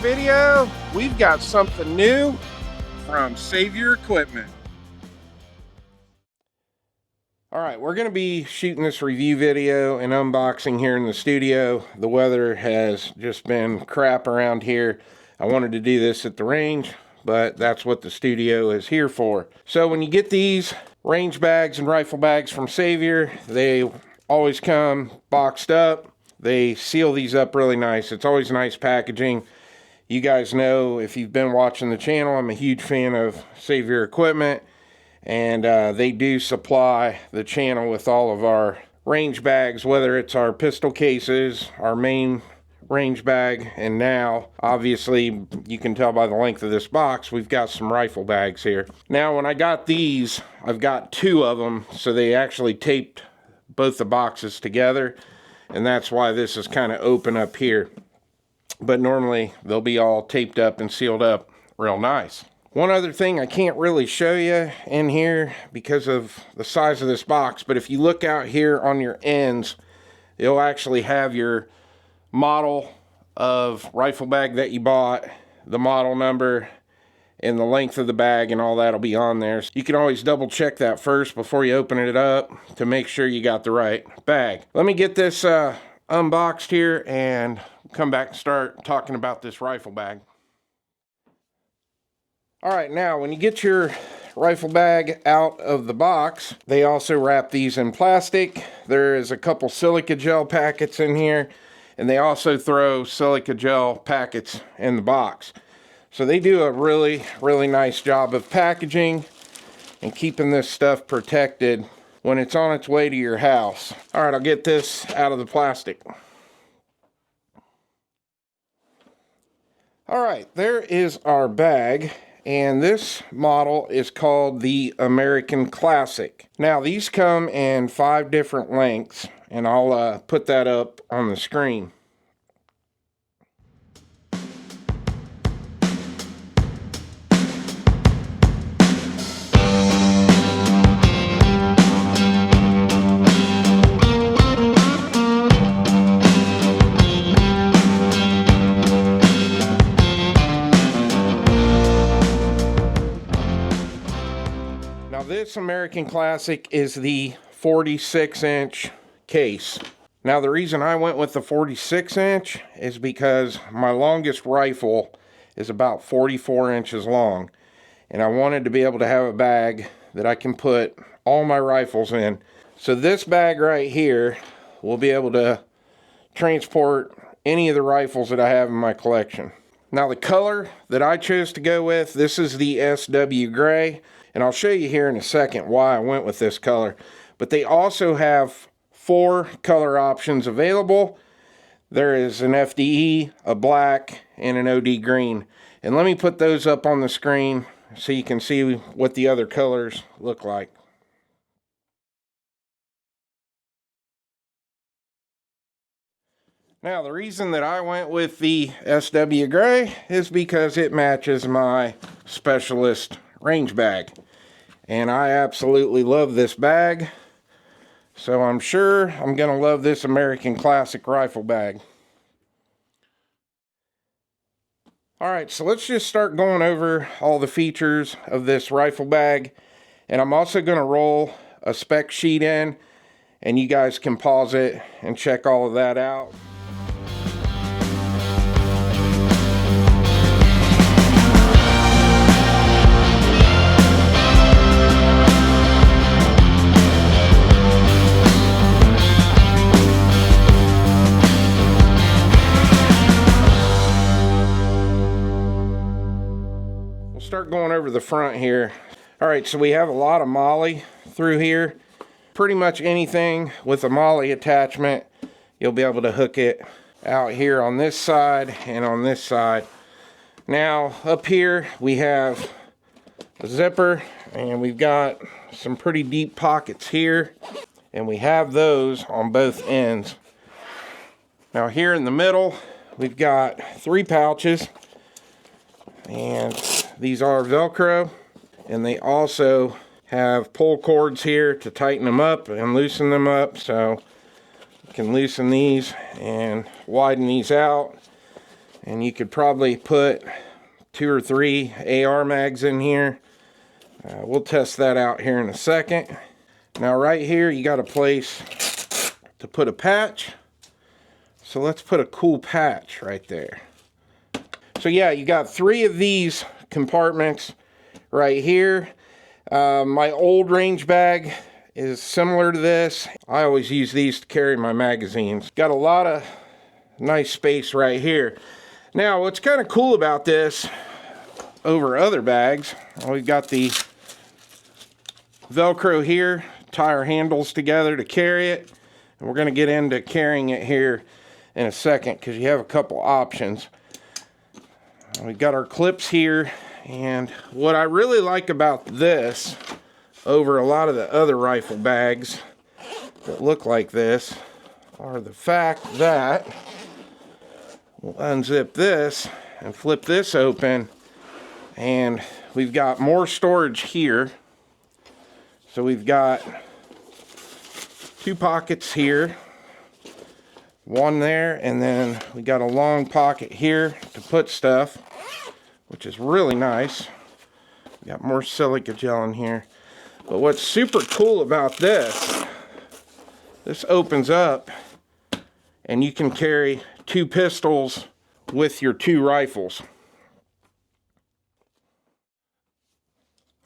video, we've got something new from Savior Equipment. Alright, we're going to be shooting this review video and unboxing here in the studio. The weather has just been crap around here. I wanted to do this at the range, but that's what the studio is here for. So when you get these range bags and rifle bags from Savior, they always come boxed up. They seal these up really nice. It's always nice packaging. You guys know, if you've been watching the channel, I'm a huge fan of Savior Equipment, and they do supply the channel with all of our range bags, whether it's our pistol cases, our main range bag, and now, obviously, you can tell by the length of this box, we've got some rifle bags here. Now, when I got these, I've got two of them, so they actually taped both the boxes together, and that's why this is kind of open up here. But normally they'll be all taped up and sealed up real nice. One other thing I can't really show you in here because of the size of this box, but if you look out here on your ends, you'll actually have your model of rifle bag that you bought, the model number, and the length of the bag, and all that'll be on there. So you can always double check that first before you open it up to make sure you got the right bag. Let me get this unboxed here and come back and start talking about this rifle bag. Alright, now when you get your rifle bag out of the box, they also wrap these in plastic. There is a couple silica gel packets in here, and they also throw silica gel packets in the box. So they do a really nice job of packaging and keeping this stuff protected when it's on its way to your house. Alright, I'll get this out of the plastic. Alright, there is our bag, and this model is called the American Classic. Now, these come in 5 different lengths, and I'll put that up on the screen. This American Classic is the 46-inch case. Now, the reason I went with the 46-inch is because my longest rifle is about 44 inches long, and I wanted to be able to have a bag that I can put all my rifles in. So this bag right here will be able to transport any of the rifles that I have in my collection. Now, the color that I chose to go with, this is the SW Gray. And I'll show you here in a second why I went with this color. But they also have 4 color options available. There is an FDE, a black, and an OD green. And let me put those up on the screen so you can see what the other colors look like. Now, the reason that I went with the SW Gray is because it matches my Specialist range bag, and I absolutely love this bag, so I'm sure I'm gonna love this American Classic rifle bag. Alright, so let's just start going over all the features of this rifle bag, and I'm also gonna roll a spec sheet in, and you guys can pause it and check all of that out. Start going over the front here. Alright, so we have a lot of MOLLE through here. Pretty much anything with a MOLLE attachment, you'll be able to hook it out here on this side and on this side. Now, up here we have a zipper, and we've got some pretty deep pockets here, and we have those on both ends. Now, here in the middle, we've got 3 pouches, and these are Velcro, and they also have pull cords here to tighten them up and loosen them up, so you can loosen these and widen these out. And you could probably put 2 or 3 AR mags in here. We'll test that out here in a second. Now right here you got a place to put a patch. So let's put a cool patch right there. So yeah, you got 3 of these compartments right here. My old range bag is similar to this. I always use these to carry my magazines. Got a lot of nice space right here. Now what's kind of cool about this over other bags, we've got the Velcro here, tie our handles together to carry it. And we're going to get into carrying it here in a second because you have a couple options. We've got our clips here, and what I really like about this over a lot of the other rifle bags that look like this are the fact that we'll unzip this and flip this open, and we've got more storage here. So we've got 2 pockets here, one there, and then we got a long pocket here to put stuff, which is really nice. We got more silica gel in here. But what's super cool about this opens up and you can carry 2 pistols with your 2 rifles.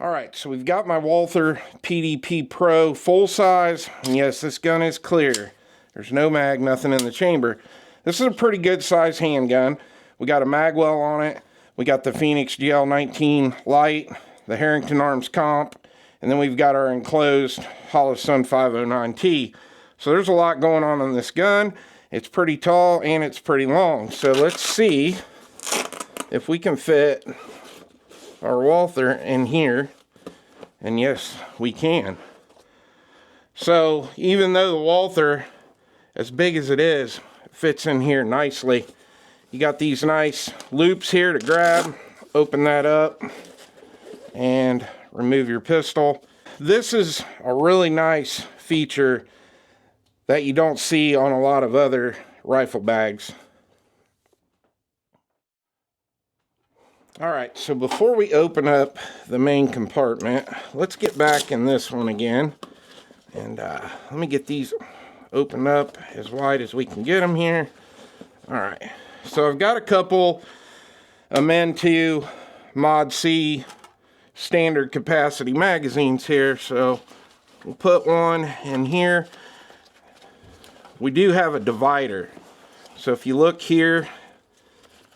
Alright, so we've got my Walther PDP Pro full size, and yes, this gun is clear. There's no mag, nothing in the chamber. This is a pretty good size handgun. We got a magwell on it. We got the Phoenix GL19 Light, the Harrington Arms Comp, and then we've got our enclosed Holosun 509T. So there's a lot going on in this gun. It's pretty tall and it's pretty long. So let's see if we can fit our Walther in here. And yes, we can. So even though the Walther, as big as it is, fits in here nicely. You got these nice loops here to grab, open that up, and remove your pistol. This is a really nice feature that you don't see on a lot of other rifle bags. Alright, so before we open up the main compartment, let's get back in this one again. And let me get these opened up as wide as we can get them here. Alright, so I've got a couple Amend 2 Mod C standard capacity magazines here. So we'll put one in here. We do have a divider. So if you look here,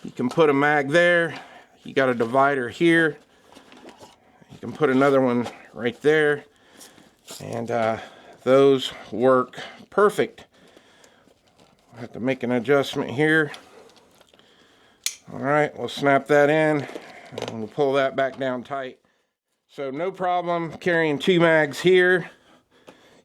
you can put a mag there. You got a divider here. You can put another one right there. And those work perfect. I have to make an adjustment here. Alright, we'll snap that in and we'll pull that back down tight. So no problem carrying 2 mags here.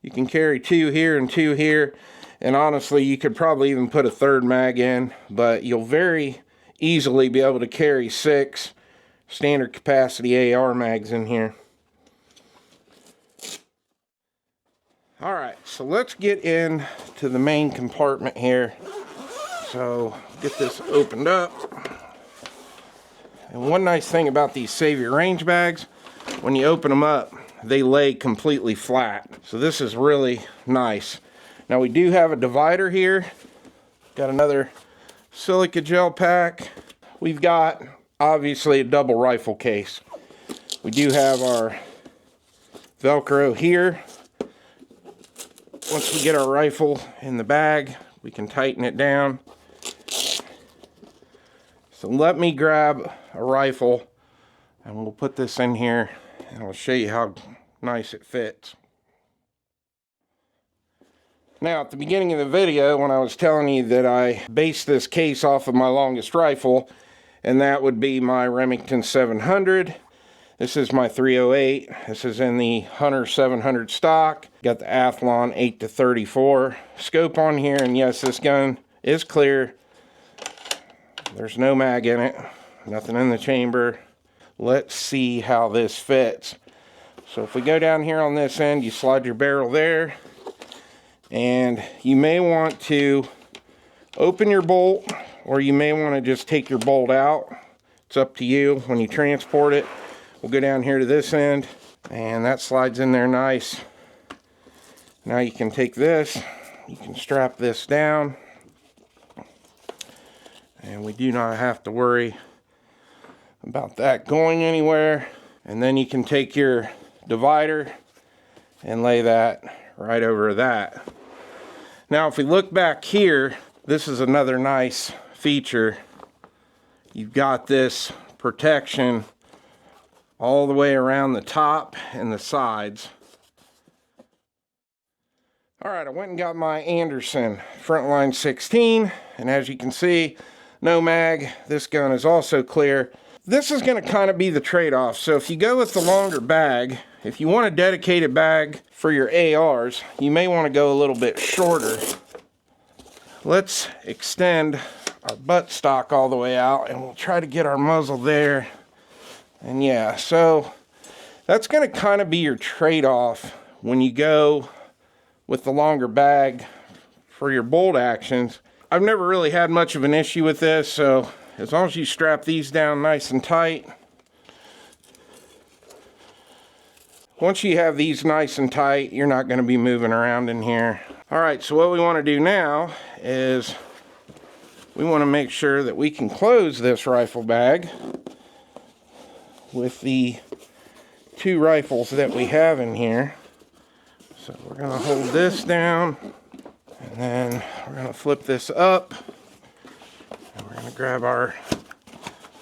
You can carry 2 here and 2 here. And honestly, you could probably even put a 3rd mag in, but you'll very easily be able to carry 6 standard capacity AR mags in here. Alright, so let's get into the main compartment here. So get this opened up. And one nice thing about these Save Your Range bags, when you open them up, they lay completely flat. So this is really nice. Now we do have a divider here. Got another silica gel pack. We've got obviously a double rifle case. We do have our Velcro here. Once we get our rifle in the bag, we can tighten it down. So let me grab a rifle and we'll put this in here and I'll show you how nice it fits. Now at the beginning of the video, when I was telling you that I based this case off of my longest rifle, and that would be my Remington 700. This is my 308. This is in the Hunter 700 stock. Got the Athlon 8-34 scope on here, and yes, this gun is clear. There's no mag in it, nothing in the chamber. Let's see how this fits. So if we go down here on this end, you slide your barrel there, and you may want to open your bolt or you may want to just take your bolt out. It's up to you when you transport it. We'll go down here to this end, and that slides in there nice. Now you can take this, you can strap this down, and we do not have to worry about that going anywhere. And then you can take your divider and lay that right over that. Now if we look back here, this is another nice feature. You've got this protection all the way around the top and the sides. Alright, I went and got my Anderson Frontline 16, and as you can see, no mag. This gun is also clear. This is going to kind of be the trade-off. So if you go with the longer bag, if you want a dedicated bag for your ARs, you may want to go a little bit shorter. Let's extend our buttstock all the way out, and we'll try to get our muzzle there. And yeah, so that's going to kind of be your trade-off when you go with the longer bag for your bolt actions. I've never really had much of an issue with this, so as long as you strap these down nice and tight. Once you have these nice and tight, you're not going to be moving around in here. Alright, so what we want to do now is we want to make sure that we can close this rifle bag with the 2 rifles that we have in here. So we're going to hold this down, and then we're going to flip this up, and we're going to grab our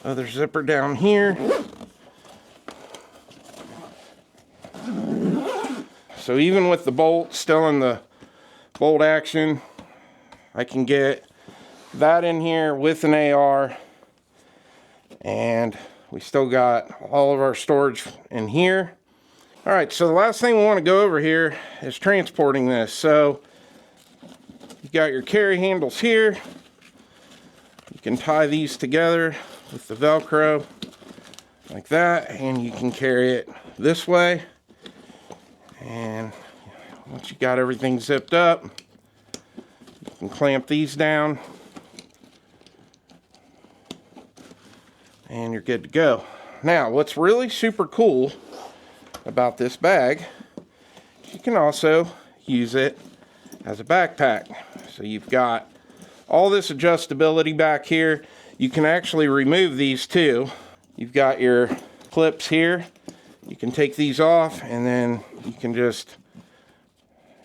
other zipper down here. So even with the bolt still in the bolt action, I can get that in here with an AR, and we still got all of our storage in here. All right, so the last thing we want to go over here is transporting this. So you got your carry handles here. You can tie these together with the Velcro like that, and you can carry it this way. And once you got everything zipped up, you can clamp these down, and you're good to go. Now, what's really super cool about this bag, you can also use it as a backpack. So you've got all this adjustability back here. You can actually remove these too. You've got your clips here. You can take these off, and then you can just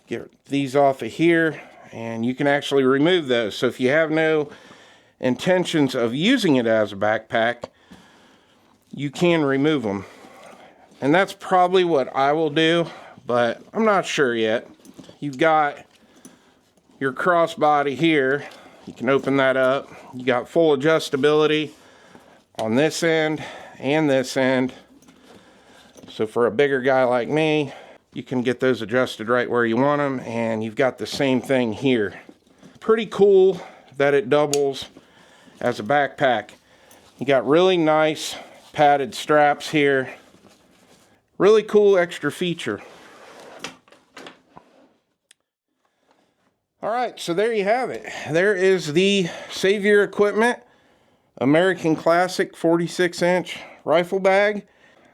get these off of here, and you can actually remove those. So if you have no intentions of using it as a backpack, you can remove them. And that's probably what I will do, but I'm not sure yet. You've got your crossbody here. You can open that up. You got full adjustability on this end and this end. So for a bigger guy like me, you can get those adjusted right where you want them, and you've got the same thing here. Pretty cool that it doubles as a backpack. You got really nice padded straps here. Really cool extra feature. Alright, so there you have it. There is the Savior Equipment American Classic 46-inch rifle bag.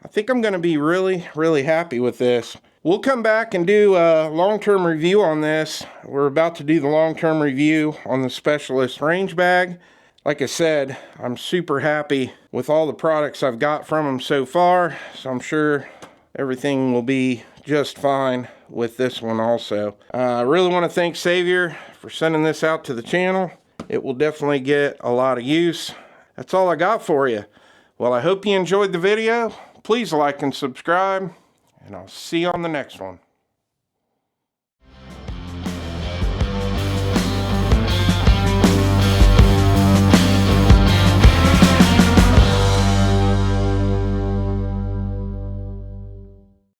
I think I'm going to be really happy with this. We'll come back and do a long-term review on this. We're about to do the long-term review on the Specialist range bag. Like I said, I'm super happy with all the products I've got from them so far, so I'm sure everything will be just fine with this one also. I really want to thank Savior for sending this out to the channel. It will definitely get a lot of use. That's all I got for you. Well, I hope you enjoyed the video. Please like and subscribe, and I'll see you on the next one.